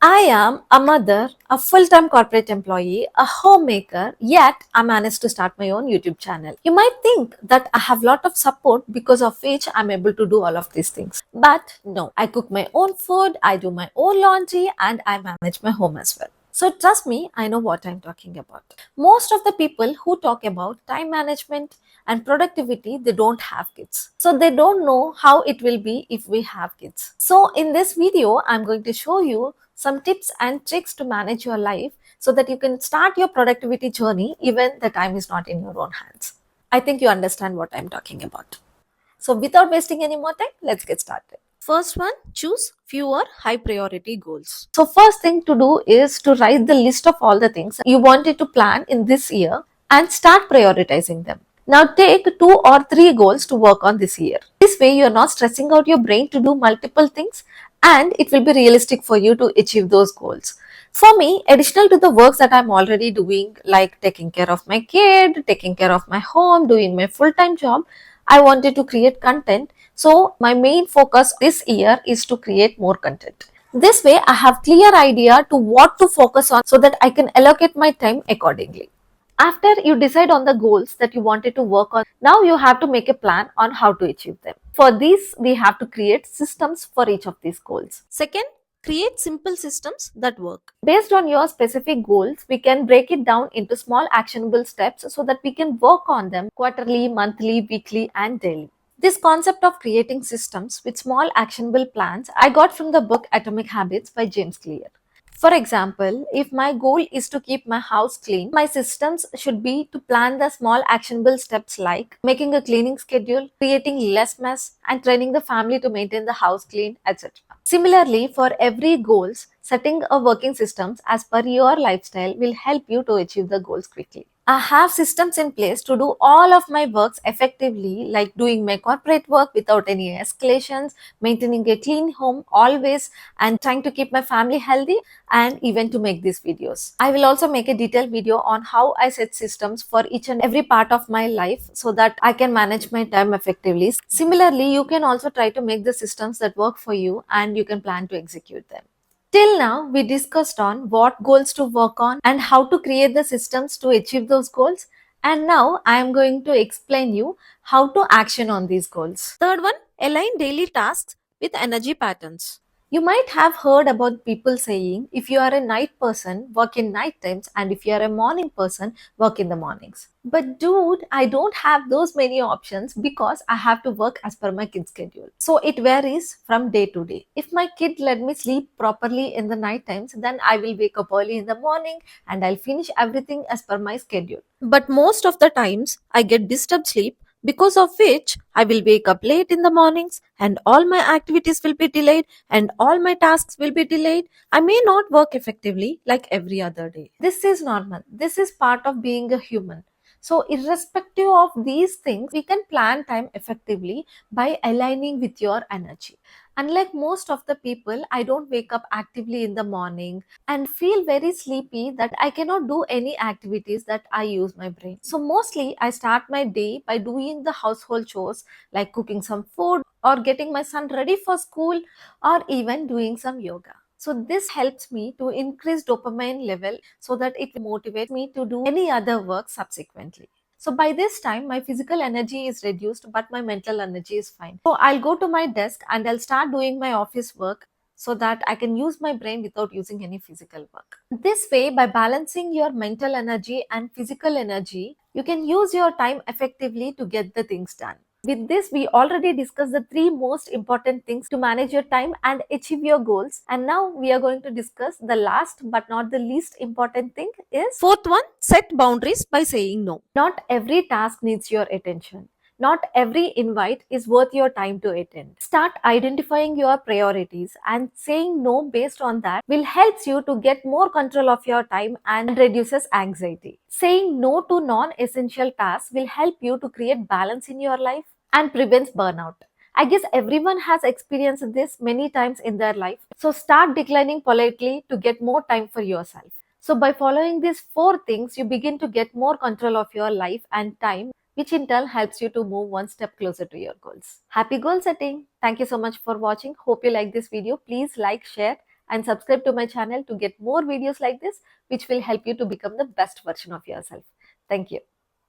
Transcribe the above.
I am a mother, a full time corporate employee, a homemaker, yet I managed to start my own YouTube channel. You might think that I have a lot of support because of which I'm able to do all of these things. But no, I cook my own food, I do my own laundry, and I manage my home as well. So trust me, I know what I'm talking about. Most of the people who talk about time management and productivity, they don't have kids. So they don't know how it will be if we have kids. So in this video, I'm going to show you some tips and tricks to manage your life so that you can start your productivity journey even the time is not in your own hands. I think you understand what I'm talking about. So without wasting any more time, let's get started. First one, choose fewer high priority goals. So first thing to do is to write the list of all the things you wanted to plan in this year and start prioritizing them. Now take 2 or 3 goals to work on this year. This way you are not stressing out your brain to do multiple things and it will be realistic for you to achieve those goals. For me, additional to the works that I'm already doing, like taking care of my kid, taking care of my home, doing my full time job, I wanted to create content. So my main focus this year is to create more content. This way I have clear idea to what to focus on so that I can allocate my time accordingly. After you decide on the goals that you wanted to work on, now you have to make a plan on how to achieve them. For this, we have to create systems for each of these goals. Second, create simple systems that work. Based on your specific goals, we can break it down into small actionable steps so that we can work on them quarterly, monthly, weekly, and daily. This concept of creating systems with small actionable plans I got from the book Atomic Habits by James Clear. For example, if my goal is to keep my house clean, my systems should be to plan the small actionable steps like making a cleaning schedule, creating less mess, and training the family to maintain the house clean, etc. Similarly, for every goals, setting a working systems as per your lifestyle will help you to achieve the goals quickly. I have systems in place to do all of my works effectively, like doing my corporate work without any escalations, maintaining a clean home always, and trying to keep my family healthy, and even to make these videos. I will also make a detailed video on how I set systems for each and every part of my life so that I can manage my time effectively. Similarly, you can also try to make the systems that work for you and you can plan to execute them. Till now, we discussed on what goals to work on and how to create the systems to achieve those goals. And now I am going to explain you how to action on these goals. Third one, align daily tasks with energy patterns. You might have heard about people saying if you are a night person, work in night times, and if you are a morning person, work in the mornings. But dude, I don't have those many options because I have to work as per my kid's schedule. So it varies from day to day. If my kid let me sleep properly in the night times, then I will wake up early in the morning and I'll finish everything as per my schedule. But most of the times, I get disturbed sleep because of which I will wake up late in the mornings and all my activities will be delayed and all my tasks will be delayed. I may not work effectively like every other day. This is normal. This is part of being a human. So, irrespective of these things, we can plan time effectively by aligning with your energy. Unlike most of the people, I don't wake up actively in the morning and feel very sleepy that I cannot do any activities that I use my brain. So, mostly I start my day by doing the household chores like cooking some food or getting my son ready for school or even doing some yoga. So this helps me to increase dopamine level so that it motivates me to do any other work subsequently. So by this time, my physical energy is reduced, but my mental energy is fine. So I'll go to my desk and I'll start doing my office work so that I can use my brain without using any physical work. This way, by balancing your mental energy and physical energy, you can use your time effectively to get the things done. With this, we already discussed the 3 most important things to manage your time and achieve your goals. And now we are going to discuss the last but not the least important thing is fourth one, set boundaries by saying no. Not every task needs your attention. Not every invite is worth your time to attend. Start identifying your priorities and saying no based on that will helps you to get more control of your time and reduces anxiety. Saying no to non-essential tasks will help you to create balance in your life and prevents burnout. I guess everyone has experienced this many times in their life. So start declining politely to get more time for yourself. So by following these 4 things, you begin to get more control of your life and time, which in turn helps you to move one step closer to your goals. Happy goal setting! Thank you so much for watching. Hope you like this video. Please like, share, and subscribe to my channel to get more videos like this, which will help you to become the best version of yourself. Thank you.